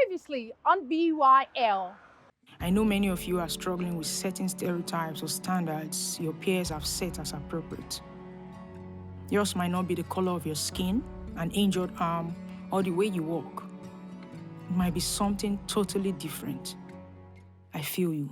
Previously on BYL. I know many of you are struggling with certain stereotypes or standards your peers have set as appropriate. Yours might not be the color of your skin, an injured arm, or the way you walk. It might be something totally different. I feel you.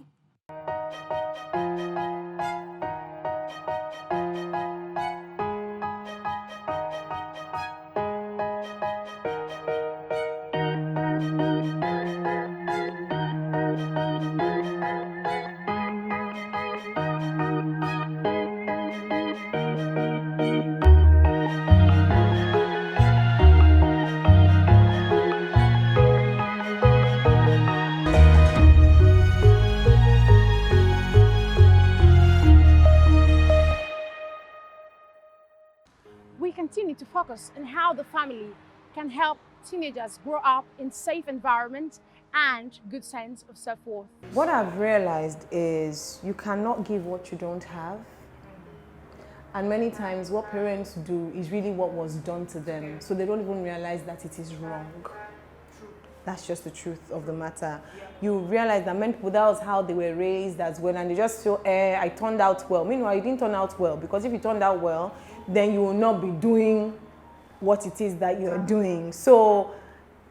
We continue to focus on how the family can help teenagers grow up in safe environments and good sense of self-worth. What I've realized is you cannot give what you don't have. And many times what parents do is really what was done to them. So they don't even realize that it is wrong. That's just the truth of the matter. You realize that many people, that was how they were raised as well, and they just feel, I turned out well. Meanwhile, you didn't turn out well, because if you turned out well, then you will not be doing what it is that you're doing. So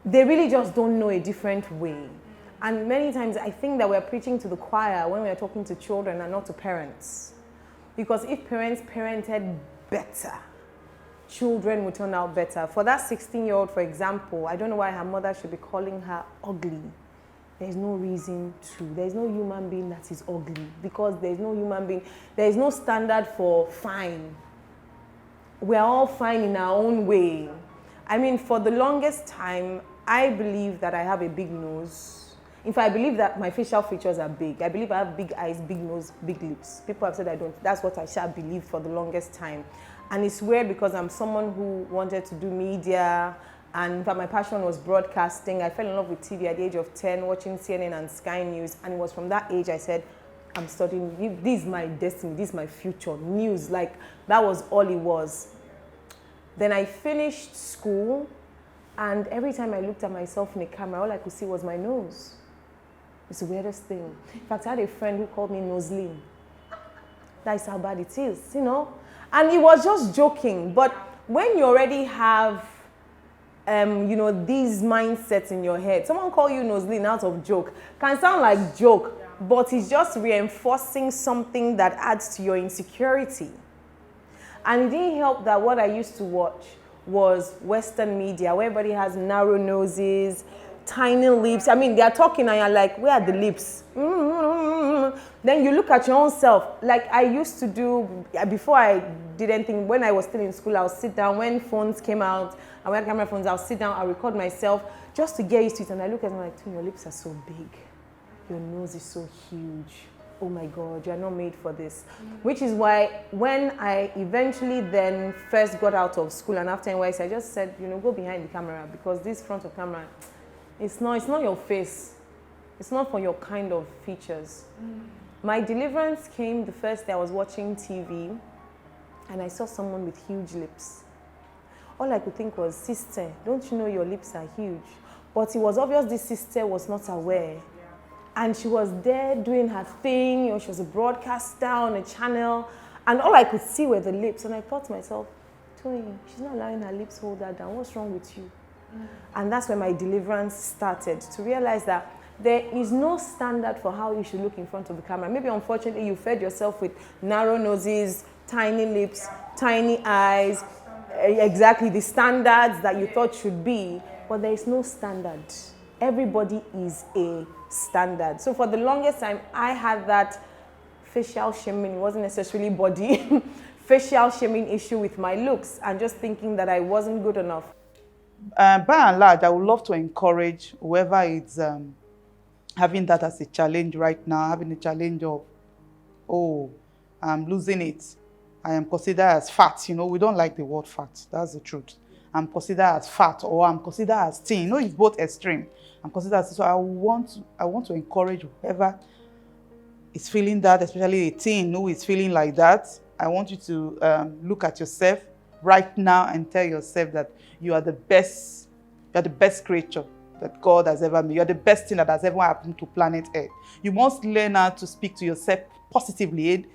they really just don't know a different way. And many times I think that we're preaching to the choir when we're talking to children and not to parents. Because if parents parented better, children would turn out better. For that 16-year-old, for example, I don't know why her mother should be calling her ugly. There's no reason to. There's no human being that is ugly, because there's no human being, there's no standard for fine. We're all fine in our own way. I mean, for the longest time, I believe that I have a big nose. In fact, I believe that my facial features are big. I believe I have big eyes, big nose, big lips. People have said I don't. That's what I shall believe for the longest time. And it's weird because I'm someone who wanted to do media, and in fact my passion was broadcasting. I fell in love with TV at the age of 10, watching CNN and Sky News, and it was from that age I said, I'm studying, this is my destiny, this is my future, news, like that was all it was. Then I finished school, and every time I looked at myself in the camera, all I could see was my nose. It's the weirdest thing. In fact, I had a friend who called me Noseline. That is how bad it is, you know? And he was just joking. But when you already have, these mindsets in your head, someone call you Noseline out of joke, can sound like joke, but it's just reinforcing something that adds to your insecurity. And it didn't help that what I used to watch was Western media, where everybody has narrow noses, tiny lips. I mean, they're talking and you're like, where are the lips? Then you look at your own self. Like I used to do, before I did anything, when I was still in school, I'll sit down. When phones came out, and when camera phones, I'll sit down, I'll record myself just to get used to it. And I look at them like, your lips are so big. Your nose is so huge. Oh my God, you're not made for this. Which is why when I eventually then first got out of school and after NYC, I just said, go behind the camera, because this front of camera, it's not your face. It's not for your kind of features. My deliverance came the first day I was watching TV, and I saw someone with huge lips. All I could think was, sister, don't you know your lips are huge? But it was obvious this sister was not aware. And she was there doing her thing, she was a broadcaster on a channel, and all I could see were the lips. And I thought to myself, Toyin, she's not allowing her lips hold her down. What's wrong with you? And that's when my deliverance started, to realize that there is no standard for how you should look in front of the camera. Maybe unfortunately you fed yourself with narrow noses, tiny lips, tiny eyes, exactly the standards that you thought should be, but there is no standard. Everybody is a standard. So for the longest time, I had that facial shaming, it wasn't necessarily body, facial shaming issue with my looks, and just thinking that I wasn't good enough. By and large, I would love to encourage whoever is having that as a challenge right now, having a challenge of, I'm losing it. I am considered as fat. We don't like the word fat. That's the truth. I'm considered as fat, or I'm considered as thin. It's both extreme. I'm considered as, so I want to encourage whoever is feeling that, especially a teen who is feeling like that. I want you to look at yourself right now and tell yourself that you are the best creature that God has ever made. You're the best thing that has ever happened to planet Earth. You must learn how to speak to yourself positively.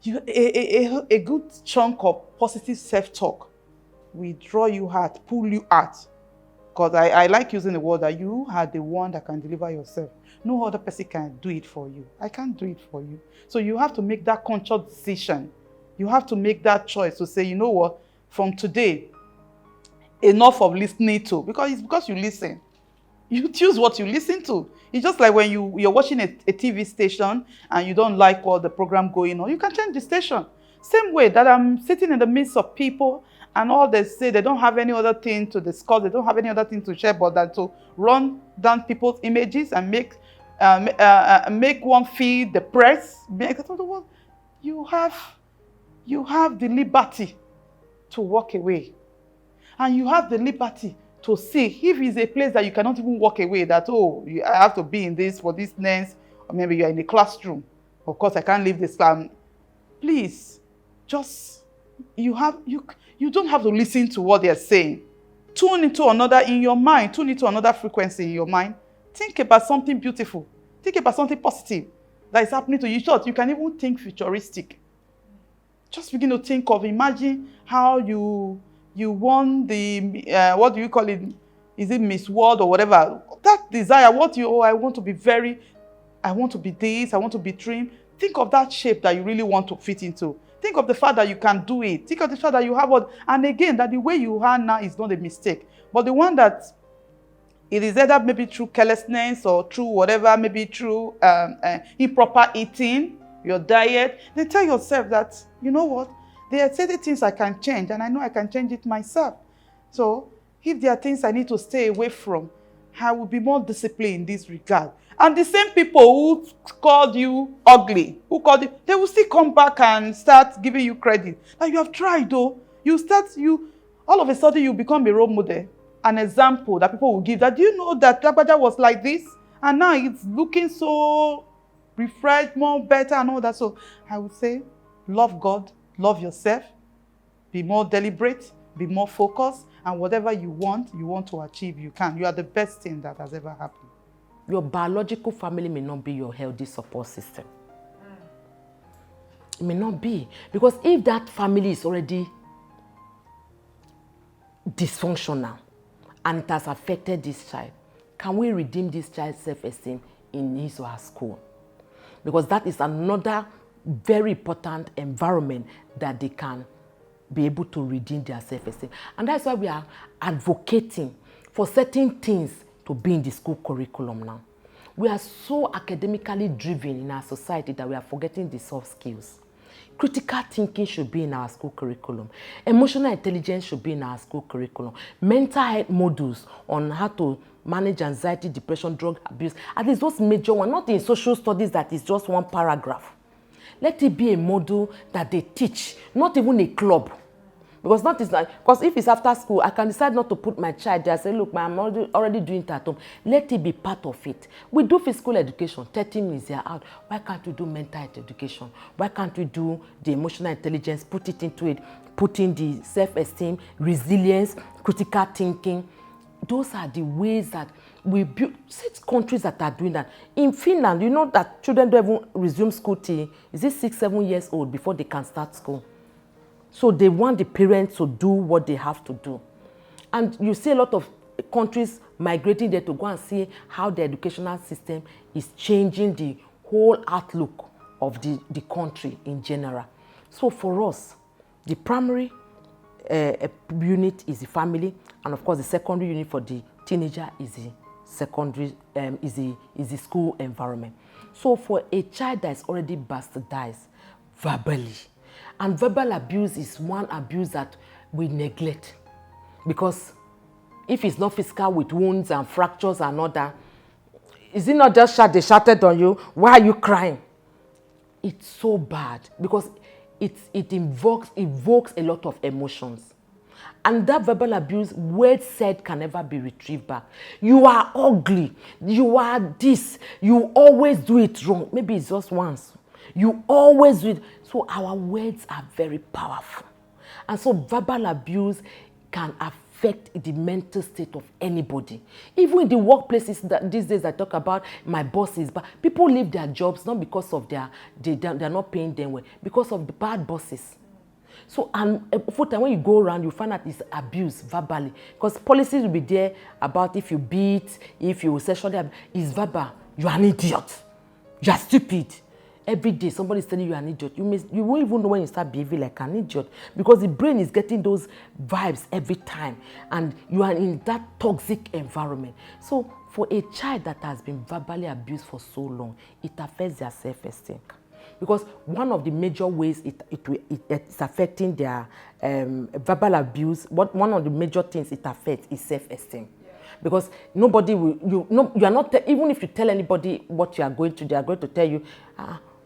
A good chunk of positive self-talk will draw you out, pull you out. Because I like using the word that you are the one that can deliver yourself. No other person can do it for you. I can't do it for you. So you have to make that conscious decision. You have to make that choice to say, you know what, from today, enough of listening to. Because it's because you listen. You choose what you listen to. It's just like when you're watching a TV station and you don't like what the program going on, you can change the station. Same way that I'm sitting in the midst of people and all they say, they don't have any other thing to discuss, they don't have any other thing to share but than to run down people's images and make one feel depressed. You have the liberty to walk away. And you have the liberty to see if it's a place that you cannot even walk away, that, I have to be in this for this next, or maybe you're in a classroom. Of course, I can't leave this class. Please, just, you don't have to listen to what they're saying. Tune into another in your mind. Tune into another frequency in your mind. Think about something beautiful. Think about something positive that is happening to you. You can even think futuristic. Just begin to think of, imagine how you won the, what do you call it? Is it Miss World or whatever? That desire, I want to be I want to be this, I want to be trim. Think of that shape that you really want to fit into. Think of the fact that you can do it. Think of the fact that you have and again, that the way you are now is not a mistake. But the one that it is either maybe through carelessness or through whatever, maybe through improper eating, your diet, then tell yourself that, you know what? There are certain things I can change, and I know I can change it myself. So if there are things I need to stay away from, I will be more disciplined in this regard. And the same people who called you ugly, they will still come back and start giving you credit. Like, you have tried though. All of a sudden you become a role model, an example that people will give. That, do you know that Lagbaja was like this? And now it's looking so refreshed, more better and all that. So I would say, love God, love yourself, be more deliberate, be more focused, and whatever you want to achieve, you can. You are the best thing that has ever happened. Your biological family may not be your healthy support system. It may not be. Because if that family is already dysfunctional and it has affected this child, can we redeem this child's self-esteem in his or her school? Because that is another very important environment that they can be able to redeem their self-esteem. And that's why we are advocating for certain things to be in the school curriculum now. We are so academically driven in our society that we are forgetting the soft skills. Critical thinking should be in our school curriculum. Emotional intelligence should be in our school curriculum. Mental health modules on how to manage anxiety, depression, drug abuse. At least those major ones, not in social studies that is just one paragraph. Let it be a module that they teach, not even a club. Because if it's after school, I can decide not to put my child there. I say, look, I'm already doing it at home. Let it be part of it. We do physical education, 30 minutes they are out. Why can't we do mental health education? Why can't we do the emotional intelligence, put it into it, put in the self-esteem, resilience, critical thinking? Those are the ways that we build. 6 countries that are doing that. In Finland, you know that children don't even resume school till, is it 6, 7 years old before they can start school? So they want the parents to do what they have to do. And you see a lot of countries migrating there to go and see how the educational system is changing the whole outlook of the country in general. So for us, the primary unit is the family, and of course the secondary unit for the teenager is the secondary, is the school environment. So for a child that is already bastardized verbally, and verbal abuse is one abuse that we neglect, because if it's not physical with wounds and fractures and all that, is it not just they shouted on you? Why are you crying? It's so bad because it evokes a lot of emotions. And that verbal abuse, words said, can never be retrieved back. You are ugly. You are this. You always do it wrong. Maybe it's just once. You always do it. So our words are very powerful. And so verbal abuse can affect affect the mental state of anybody. Even in the workplaces that these days I talk about my bosses, but people leave their jobs not because of they're not paying them well, because of the bad bosses. So, and full time when you go around, you find out it's abuse verbally, because policies will be there about if you beat, if you sexually abuse, it's verbal. You are an idiot. You are stupid. Every day somebody is telling you an idiot. You won't even know when you start behaving like an idiot, because the brain is getting those vibes every time, and you are in that toxic environment. So for a child that has been verbally abused for so long, it affects their self-esteem. Because one of the major ways it's affecting their verbal abuse, one of the major things it affects is self-esteem. Because nobody will, you are not, even if you tell anybody what you are going to, they are going to tell you,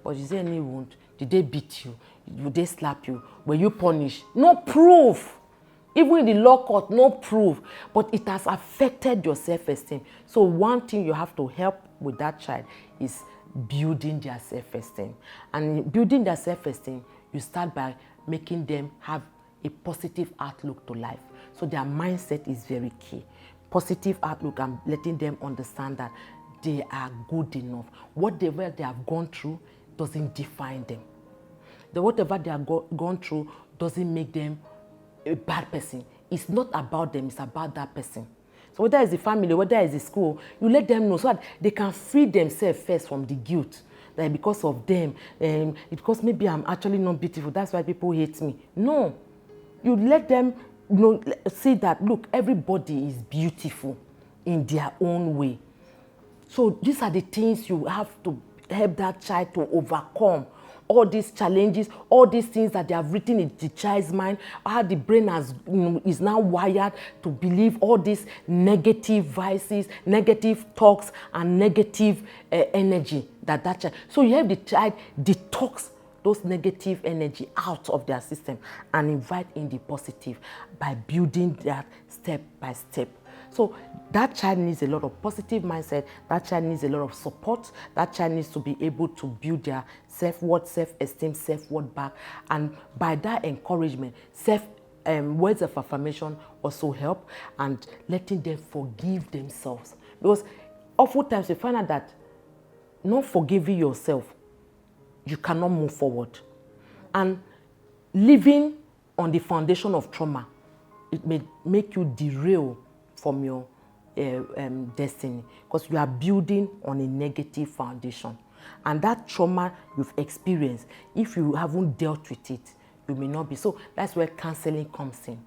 but is there any wound? Did they beat you? Did they slap you? Were you punished? No proof. Even in the law court, no proof. But it has affected your self-esteem. So one thing you have to help with that child is building their self-esteem. And in building their self-esteem, you start by making them have a positive outlook to life. So their mindset is very key. Positive outlook and letting them understand that they are good enough. Whatever they have gone through doesn't define them. Whatever they have gone through doesn't make them a bad person. It's not about them, it's about that person. So whether it's the family, whether it's the school, you let them know so that they can free themselves first from the guilt. Like because of them, because maybe I'm actually not beautiful, that's why people hate me. No, you let them see that, look, everybody is beautiful in their own way. So these are the things you have to help that child to overcome. All these challenges, all these things that they have written in the child's mind, how the brain is now wired to believe all these negative vices, negative talks, and negative energy that child. So you have the child detox those negative energy out of their system and invite in the positive by building that step by step. So that child needs a lot of positive mindset. That child needs a lot of support. That child needs to be able to build their self-worth, self-esteem, self-worth back. And by that encouragement, words of affirmation also help, and letting them forgive themselves. Because oftentimes you find out that not forgiving yourself, you cannot move forward. And living on the foundation of trauma, it may make you derail from your destiny, because you are building on a negative foundation. And that trauma you've experienced, if you haven't dealt with it, you may not be. So that's where counseling comes in.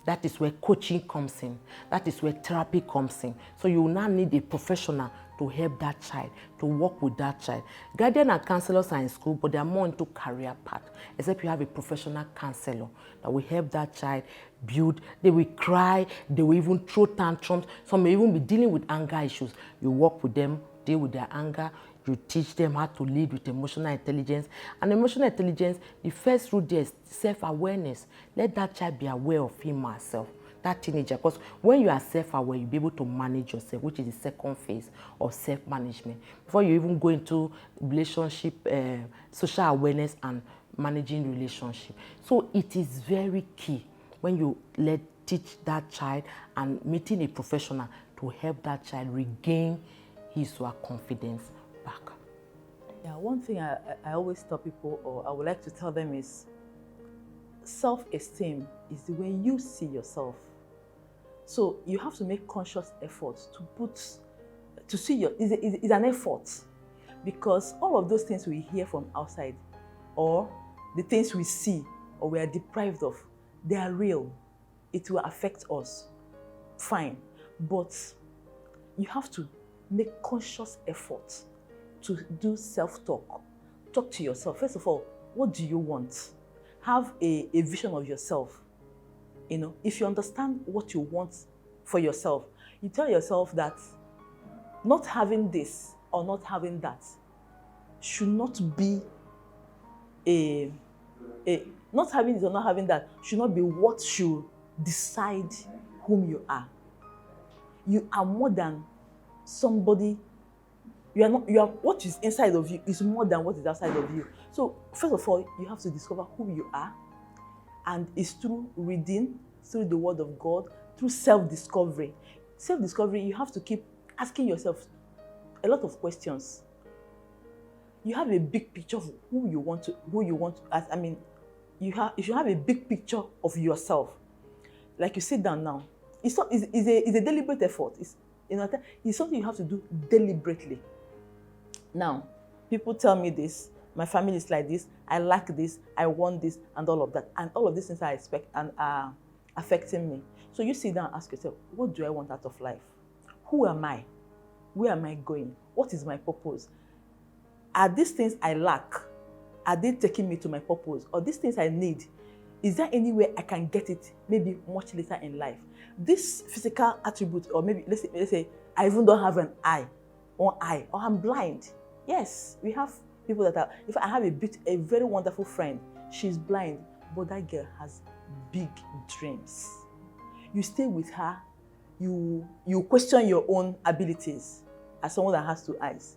That is where coaching comes in. That is where therapy comes in. So you will now need a professional to help that child, to work with that child. Guardian and counselors are in school, but they are more into career path, except you have a professional counselor that will help that child build. They will cry, they will even throw tantrums. Some may even be dealing with anger issues. You work with them, deal with their anger. You teach them how to lead with emotional intelligence. And emotional intelligence, the first root there is self-awareness. Let that child be aware of him or herself, that teenager. Because when you are self-aware, you'll be able to manage yourself, which is the second phase of self-management. Before you even go into relationship, social awareness and managing relationship. So it is very key when you teach that child and meeting a professional to help that child regain his or her confidence back. Yeah, one thing I always tell people, or I would like to tell them, is self-esteem is the way you see yourself. So you have to make conscious efforts to see is an effort, because all of those things we hear from outside, or the things we see or we are deprived of, they are real. It will affect us. Fine. But you have to make conscious efforts to do self-talk. Talk to yourself. First of all, what do you want? Have a vision of yourself. You know, if you understand what you want for yourself, you tell yourself that not having this or not having that should not be not having this or not having that should not be what should decide whom you are. You are more than somebody. You are what is inside of you is more than what is outside of you. So first of all, you have to discover who you are, and it's through reading, through the Word of God, through self-discovery. Self-discovery, you have to keep asking yourself a lot of questions. You have a big picture of who you want to, as I mean, you should have a big picture of yourself. Like you sit down now, it's a deliberate effort. It's something you have to do deliberately. Now, people tell me this, my family is like this, I like this, I want this, and all of that. And all of these things I expect and are affecting me. So you sit down and ask yourself, what do I want out of life? Who am I? Where am I going? What is my purpose? Are these things I lack, are they taking me to my purpose? Or these things I need, is there any way I can get it maybe much later in life? This physical attribute, or maybe let's say I even don't have one eye, or I'm blind. Yes, we have people that are, if I have a very wonderful friend, she's blind, but that girl has big dreams. You stay with her, you question your own abilities as someone that has two eyes.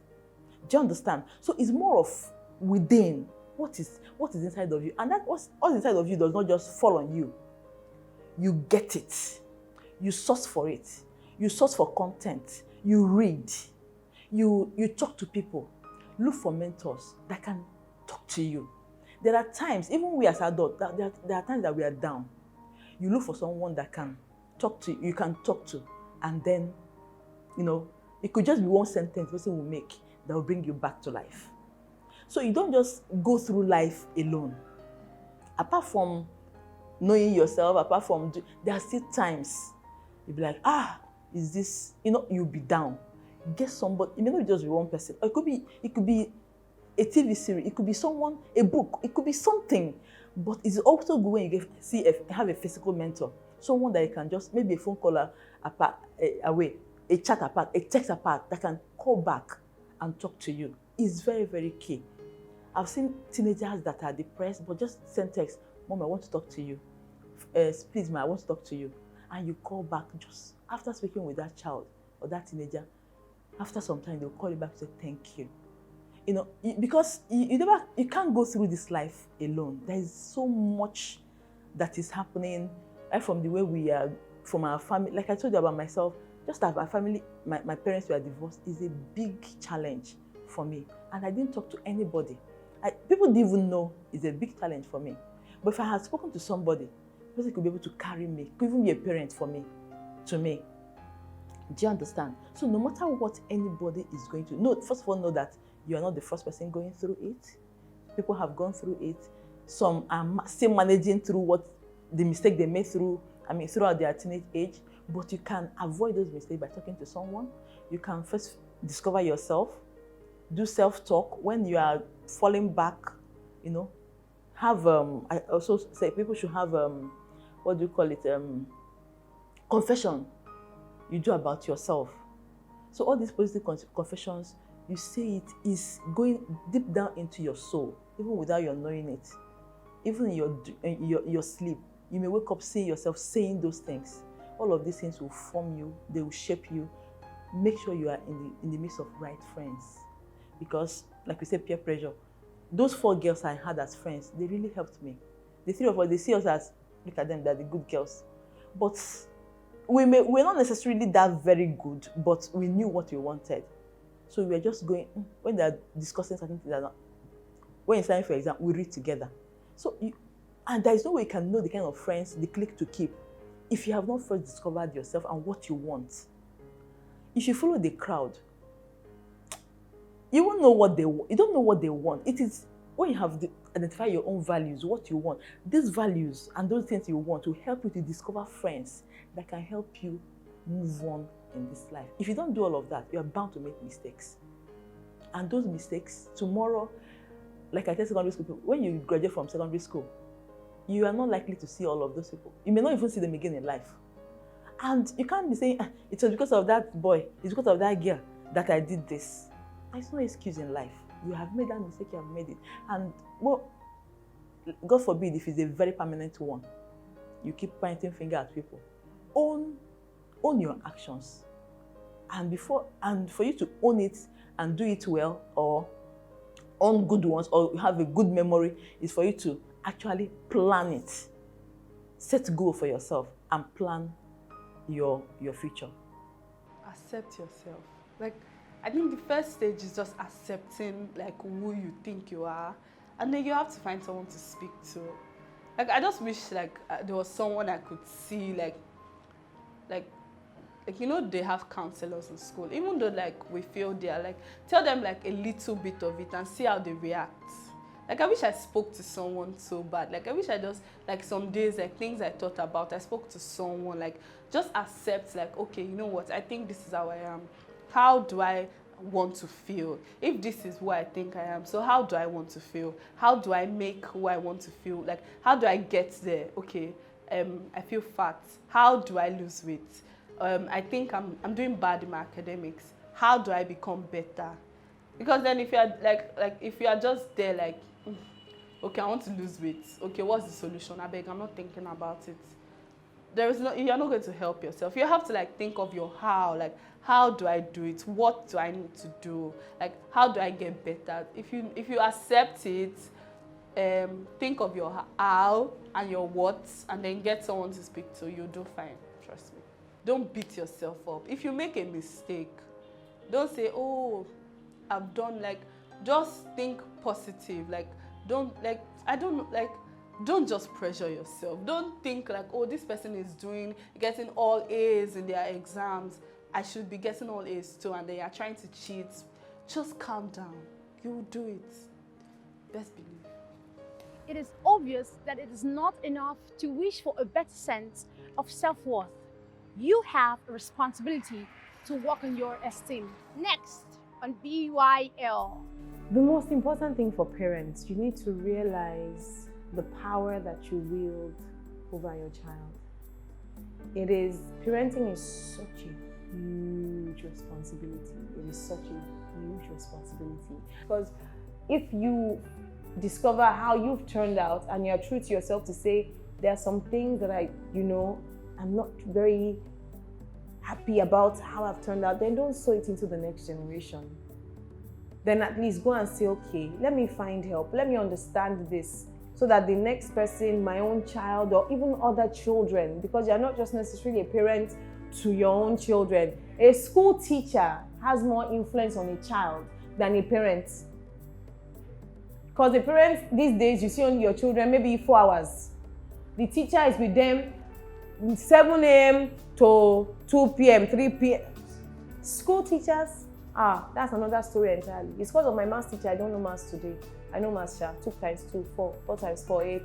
Do you understand? So it's more of within, what is inside of you. And that what's inside of you does not just fall on you. You get it. You source for it. You source for content. You read. You talk to people. Look for mentors that can talk to you. There are times, even we as adults, there are times that we are down. You look for someone that can talk to you, can talk to, and then, it could just be one sentence person will make that will bring you back to life. So you don't just go through life alone. Apart from knowing yourself, apart from, there are still times you'll be like, is this, you'll be down. Get somebody, it may not just be one person. Or it could be a TV series, it could be someone, a book, it could be something. But it's also good when you have a physical mentor, someone that you can just, maybe a phone call apart, away, a chat apart, a text apart, that can call back and talk to you. Is very, very key. I've seen teenagers that are depressed, but just send text, Mom, I want to talk to you. Please, Ma, I want to talk to you. And you call back just after speaking with that child or that teenager. After some time, they'll call you back and say, thank you. Because you can't go through this life alone. There is so much that is happening, right from the way we are, from our family. Like I told you about myself, just that our family, my parents were divorced, is a big challenge for me. And I didn't talk to anybody. People didn't even know it's a big challenge for me. But if I had spoken to somebody, the person could be able to carry me, could even be a parent for me, to me. Do you understand? So no matter what anybody is going to know, first of all, know that you are not the first person going through it. People have gone through it. Some are still managing through what the mistake they made throughout their teenage age. But you can avoid those mistakes by talking to someone. You can first discover yourself, do self-talk. When you are falling back, have, I also say people should have, confession you do about yourself. So all these positive confessions, you say it is going deep down into your soul, even without your knowing it. Even in your sleep, you may wake up seeing yourself saying those things. All of these things will form you, they will shape you. Make sure you are in the midst of right friends. Because, like we said, peer pressure. Those 4 girls I had as friends, they really helped me. The 3 of us, they see us as, look at them, they're the good girls. But we're not necessarily that very good, but we knew what we wanted. So we were just going, when they're discussing certain things, when it's time for exam, we read together. So, and there is no way you can know the kind of friends, the clique to keep, if you have not first discovered yourself and what you want. If you follow the crowd, you won't know what they want. You don't know what they want. It is when you have identified your own values, what you want. These values and those things you want will help you to discover friends that can help you move on in this life. If you don't do all of that, you are bound to make mistakes. And those mistakes, tomorrow, like I tell secondary school people, when you graduate from secondary school, you are not likely to see all of those people. You may not even see them again in life. And you can't be saying, it was because of that boy, it's because of that girl that I did this. There's no excuse in life. You have made that mistake, you have made it. And well, God forbid if it's a very permanent one, you keep pointing finger at people. Own your actions. And for you to own it and do it well, or own good ones, or have a good memory, is for you to actually plan it. Set a goal for yourself and plan your future? Accept yourself. Like, I think the first stage is just accepting like who you think you are, and then you have to find someone to speak to. Like, I just wish like there was someone I could see like you know, they have counselors in school. Even though like we feel they are like, tell them like a little bit of it and see how they react. Like, I wish I spoke to someone so bad. Like, I wish I just, like, some days, like, things I thought about, I spoke to someone, like, just accept, like, okay, you know what, I think this is how I am. How do I want to feel? If this is who I think I am, so how do I want to feel? How do I make who I want to feel? Like, how do I get there? Okay, I feel fat. How do I lose weight? I think I'm doing bad in my academics. How do I become better? Because then if you are like if you are just there like, okay, I want to lose weight. Okay, what's the solution? I beg, I'm not thinking about it. You're not going to help yourself. You have to like think of your how. Like, how do I do it? What do I need to do? Like, how do I get better? If you accept it, think of your how and your what, and then get someone to speak to. You'll do fine. Trust me. Don't beat yourself up. If you make a mistake, don't say, oh, I've done, like, just think positive. Like, don't just pressure yourself. Don't think like, oh, this person is getting all A's in their exams, I should be getting all A's too, and they are trying to cheat. Just calm down. You'll do it. Best believe. It is obvious that it is not enough to wish for a better sense of self-worth. You have a responsibility to work on your esteem. Next on BYL. The most important thing for parents, you need to realize the power that you wield over your child. Parenting is such a huge responsibility. It is such a huge responsibility. Because if you discover how you've turned out and you're true to yourself to say, there are some things that I'm not very happy about how I've turned out, then don't sow it into the next generation. Then at least go and say, okay, let me find help. Let me understand this so that the next person, my own child, or even other children, because you're not just necessarily a parent to your own children. A school teacher has more influence on a child than a parent. Because the parents these days, you see only your children maybe 4 hours. The teacher is with them 7 a.m. to 2 p.m., 3 p.m. School teachers, that's another story entirely. It's because of my maths teacher, I don't know maths today. I know maths, 2 times 2, 4, 4 times 4, 8.